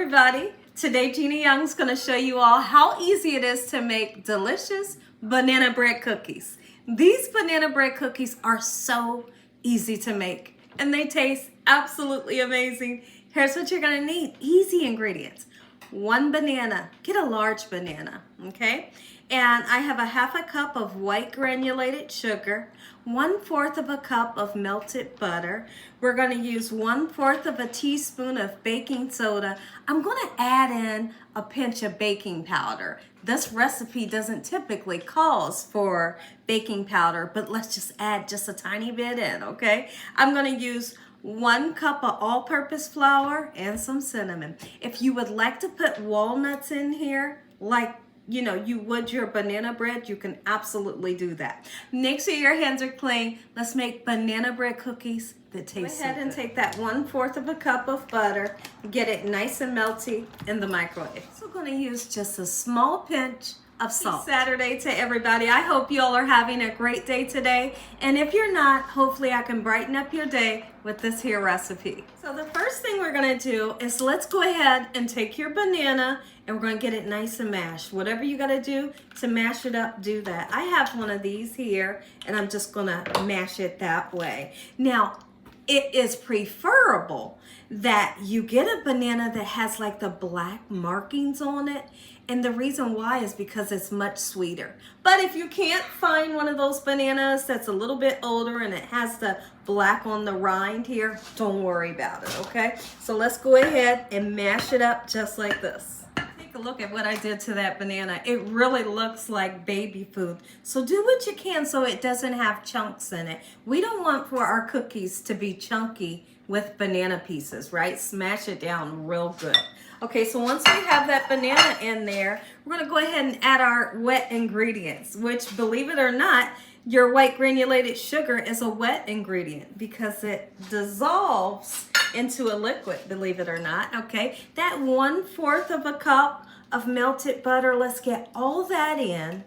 everybody. Today Gina Young's going to show you all how easy it is to make delicious banana bread cookies. These banana bread cookies are so easy to make and they taste absolutely amazing. Here's what you're going to need. Easy ingredients. 1 banana. Get a large banana, okay? And I have a 1/2 cup of white granulated sugar, 1/4 of a cup of melted butter. We're going to use 1/4 of a teaspoon of baking soda. I'm going to add in a pinch of baking powder. This recipe doesn't typically cause for baking powder, but let's just add just a tiny bit in, okay? I'm going to use 1 cup of all-purpose flour and some cinnamon. If you would like to put walnuts in here, like you would your banana bread, you can absolutely do that. Make sure your hands are clean. Let's make banana bread cookies that taste so good. Go ahead and take that 1/4 of a cup of butter, get it nice and melty in the microwave. So we're going to use just a small pinch of salt. Happy Saturday to everybody. I hope you all are having a great day today. And if you're not, hopefully I can brighten up your day with this here recipe. So the first thing we're going to do is let's go ahead and take your banana and we're going to get it nice and mashed. Whatever you got to do to mash it up, do that. I have one of these here and I'm just going to mash it that way. Now, it is preferable that you get a banana that has like the black markings on it. And the reason why is because it's much sweeter. But if you can't find one of those bananas that's a little bit older and it has the black on the rind here, don't worry about it, okay? So let's go ahead and mash it up just like this. Take a look at what I did to that banana. It really looks like baby food. So do what you can so it doesn't have chunks in it. We don't want for our cookies to be chunky with banana pieces, right? Smash it down real good. Okay, so once we have that banana in there, we're going to go ahead and add our wet ingredients, which, believe it or not, your white granulated sugar is a wet ingredient because it dissolves into a liquid, believe it or not, okay? That 1/4 of a cup of melted butter, let's get all that in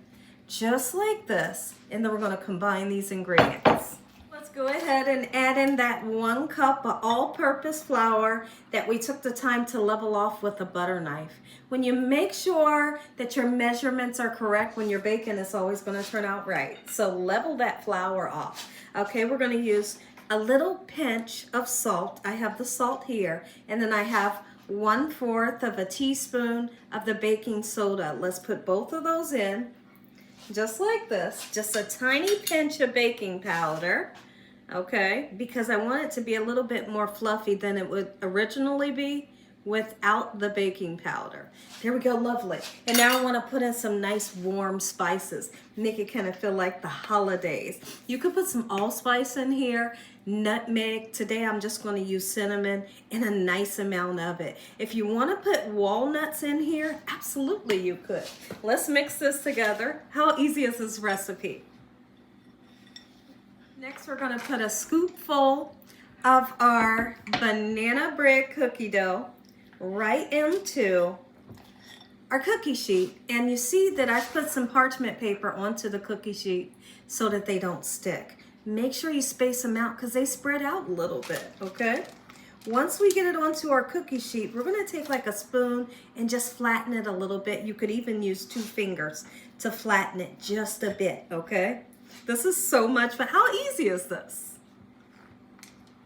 just like this, and then we're going to combine these ingredients. Let's go ahead and add in that 1 cup of all-purpose flour that we took the time to level off with a butter knife. When you make sure that your measurements are correct when you're baking, it's always going to turn out right. So level that flour off. Okay, we're going to use a little pinch of salt. I have the salt here, and then I have 1/4 of a teaspoon of the baking soda. Let's put both of those in just like this. Just a tiny pinch of baking powder. Okay, because I want it to be a little bit more fluffy than it would originally be without the baking powder. There we go, lovely. And now I want to put in some nice warm spices, make it kind of feel like the holidays. You could put some allspice in here, nutmeg. Today I'm just going to use cinnamon and a nice amount of it. If you want to put walnuts in here, absolutely you could. Let's mix this together. How easy is this recipe? Next, we're going to put a scoopful of our banana bread cookie dough right into our cookie sheet. And you see that I put some parchment paper onto the cookie sheet so that they don't stick. Make sure you space them out because they spread out a little bit, okay? Once we get it onto our cookie sheet, we're going to take like a spoon and just flatten it a little bit. You could even use 2 fingers to flatten it just a bit, okay? This is so much fun. How easy is this?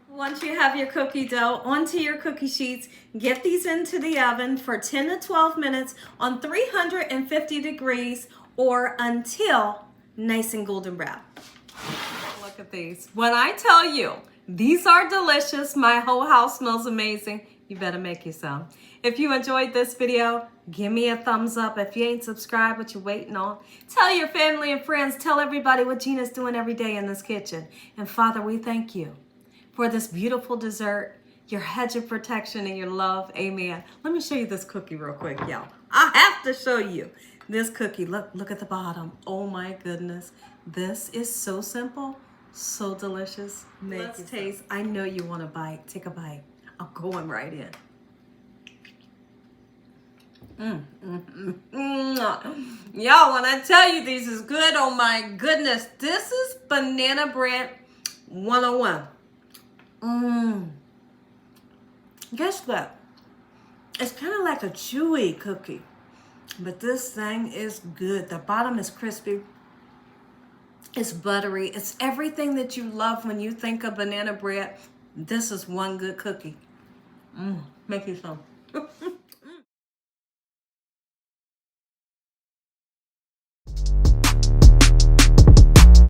Once you have your cookie dough onto your cookie sheets, get these into the oven for 10 to 12 minutes on 350 degrees or until nice and golden brown. Look at these. When I tell you, these are delicious. My whole house smells amazing. You better make you some. If you enjoyed this video, give me a thumbs up. If you ain't subscribed, what you waiting on? Tell your family and friends. Tell everybody what Gina's doing every day in this kitchen. And Father, we thank you for this beautiful dessert, your hedge of protection and your love. Amen. Let me show you this cookie real quick, y'all. I have to show you this cookie. Look at the bottom. Oh my goodness. This is so simple, so delicious. Let's taste. I know you want a bite. Take a bite. I'm going right in. Y'all, when I tell you these is good, oh my goodness, this is banana bread 101. Guess what? It's kind of like a chewy cookie, but this thing is good. The bottom is crispy. It's buttery. It's everything that you love when you think of banana bread. This is one good cookie. Make you some.